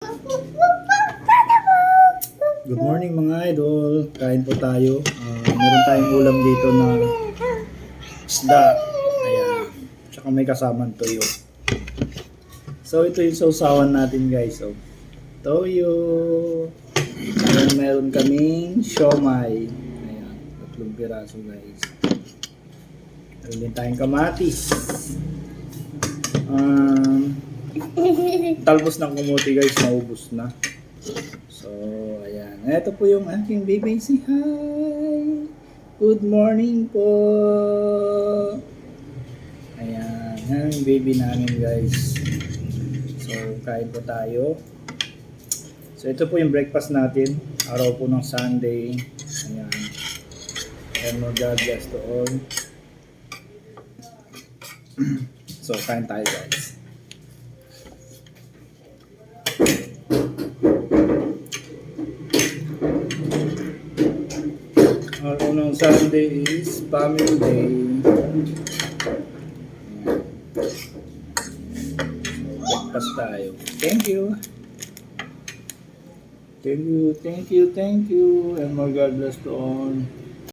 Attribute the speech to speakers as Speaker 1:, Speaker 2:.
Speaker 1: Good morning mga idol. Kain po tayo. Meron tayong ulam dito na isda. Ayan. Tsaka may kasamang toyo. So ito yung sausawan natin guys. So, toyo. Ayan, meron kaming siomay. Ayan. 3 piraso guys. Meron din tayong kamatis. Talbos ng kumuti guys. Naubos na. So, ayan. Ito po yung aking baby. Say hi! Good morning po! Ayan. Yan yung baby namin guys. So, kain po tayo. So, ito po yung breakfast natin. Araw po ng Sunday. Ayan. And more God bless to all. So, kain tayo guys. Araw ng Sunday is family day. Breakfast tayo. Thank you. Thank you. And more God bless to all.